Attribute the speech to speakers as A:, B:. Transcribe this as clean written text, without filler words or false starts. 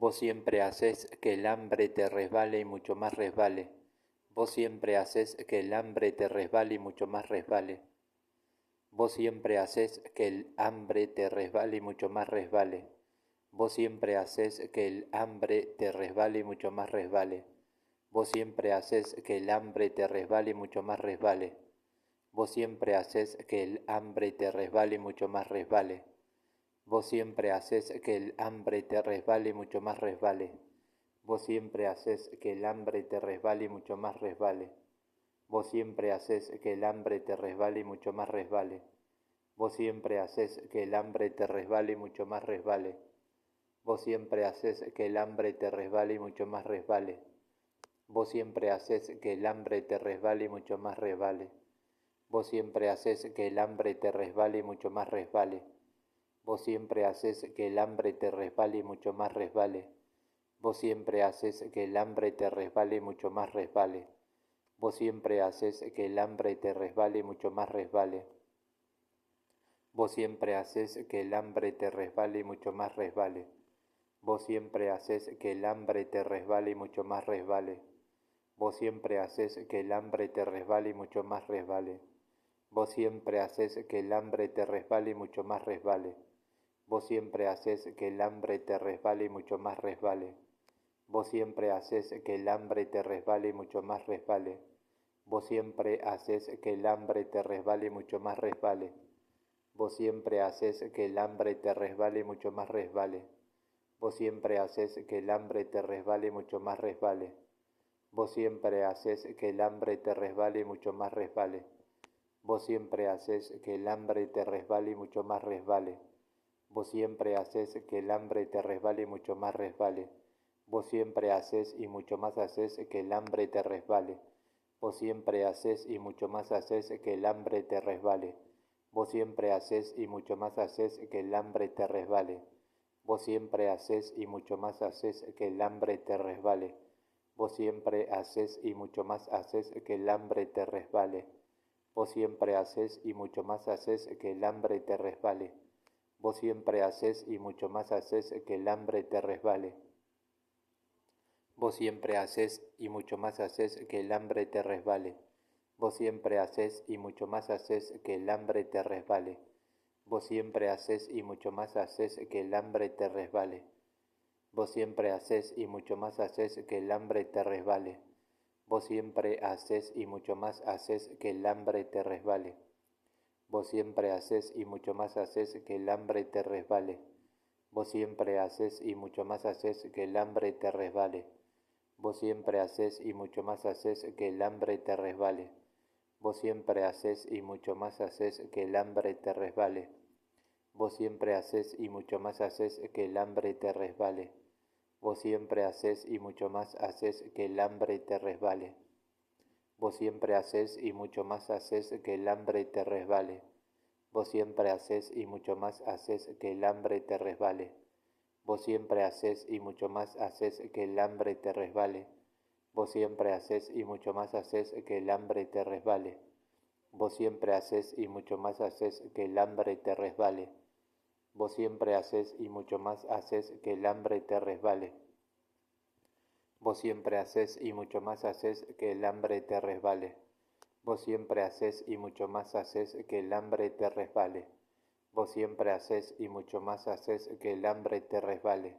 A: Vos siempre haces que el hambre te resbale y mucho más resbale. Vos siempre haces que el hambre te resbale y mucho más resbale. Vos siempre haces que el hambre te resbale y mucho más resbale. Vos siempre haces que el hambre te resbale y mucho más resbale. Vos siempre haces que el hambre te resbale y mucho más resbale. Vos siempre haces que el hambre te resbale y mucho más resbale. Vos siempre haces que el hambre te resbale y mucho más resbale. Vos siempre haces que el hambre te resbale y mucho más resbale. Vos siempre haces que el hambre te resbale y mucho más resbale. Vos siempre haces que el hambre te resbale y mucho más resbale. Vos siempre haces que el hambre te resbale y mucho más resbale. Vos siempre haces que el hambre te resbale y mucho más resbale. Vos siempre haces que el hambre te resbale y mucho más resbale. Vos siempre haces que el hambre te resbale y mucho más resbale. Vos siempre haces que el hambre te resbale y mucho más resbale. Vos siempre haces que el hambre te resbale y mucho más resbale. Vos siempre haces que el hambre te resbale y mucho más resbale. Vos siempre haces que el hambre te resbale y mucho más resbale. Vos siempre haces que el hambre te resbale y mucho más resbale. Vos siempre haces que el hambre te resbale y mucho más resbale. Vos siempre haces que el hambre te resbale y mucho más resbale. Vos siempre haces que el hambre te resbale y mucho más resbale. Vos siempre haces que el hambre te resbale y mucho más resbale. Vos siempre haces que el hambre te resbale y mucho más resbale. Vos siempre haces que el hambre te resbale y mucho más resbale. Vos siempre haces que el hambre te resbale y mucho más resbale. Vos siempre haces que el hambre te resbale y mucho más resbale. Vos siempre haces que el hambre te resbale y mucho más resbale. Vos siempre haces y mucho más haces que el hambre te resbale. Vos siempre haces y mucho más haces que el hambre te resbale. Vos siempre haces y mucho más haces que el hambre te resbale. Vos siempre haces y mucho más haces que el hambre te resbale. Vos siempre haces y mucho más haces que el hambre te resbale. Vos siempre haces y mucho más haces que el hambre te resbale. Vos siempre haces y mucho más haces que el hambre te resbale. Vos siempre haces y mucho más haces que el hambre te resbale. Vos siempre haces y mucho más haces que el hambre te resbale. Vos siempre haces y mucho más haces que el hambre te resbale. Vos siempre haces y mucho más haces que el hambre te resbale. Vos siempre haces y mucho más haces que el hambre te resbale. Vos siempre haces y mucho más haces que el hambre te resbale. Vos siempre haces y mucho más haces que el hambre te resbale. Vos siempre haces y mucho más haces que el hambre te resbale. Vos siempre haces y mucho más haces que el hambre te resbale. Vos siempre haces y mucho más haces que el hambre te resbale. Vos siempre haces y mucho más haces que el hambre te resbale. Vos siempre haces y mucho más haces que el hambre te resbale. Vos siempre haces y mucho más haces que el hambre te resbale. Vos siempre haces y mucho más haces que el hambre te resbale. Vos siempre haces y mucho más haces que el hambre te resbale. Vos siempre haces y mucho más haces que el hambre te resbale. Vos siempre haces y mucho más haces que el hambre te resbale. Vos siempre haces y mucho más haces que el hambre te resbale. Vos siempre haces y mucho más haces que el hambre te resbale. Vos siempre haces y mucho más haces que el hambre te resbale.